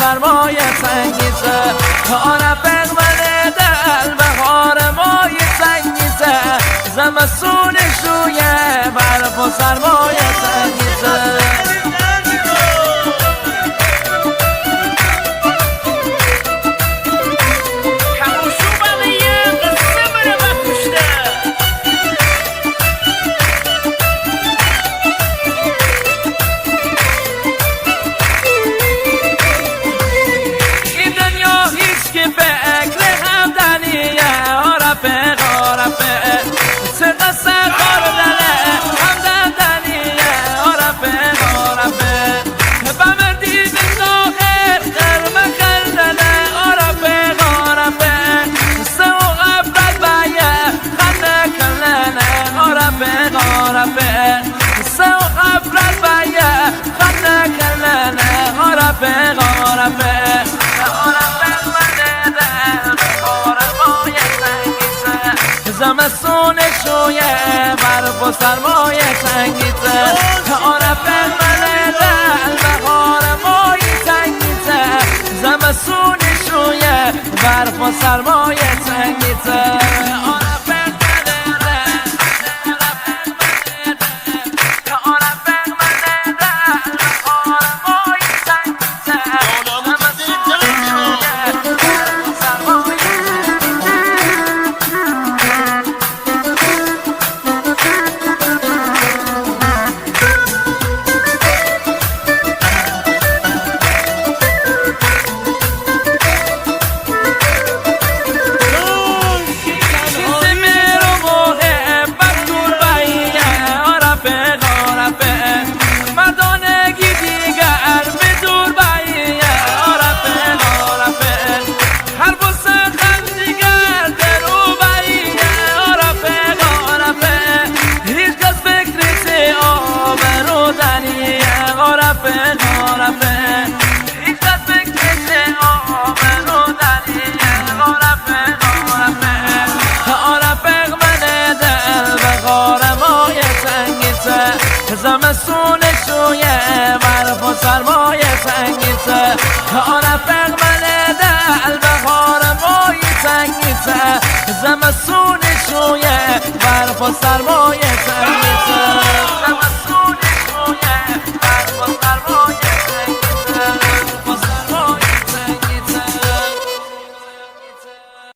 سرمایه سنگیزه رفیق من دل بهار مای سنگیزه زمستون شویه برف و سرمایه سنگیزه زمستون شویه برف و سرمایه سنگیزه رفیق من دل بهار مای سنگیزه زمستون شویه برف و سرمایه سنگیزه زمستون شویه برف و سرمایه سنگیزه رفیق من دل بهار مای سنگیزه زمستون شویه برف و سرمایه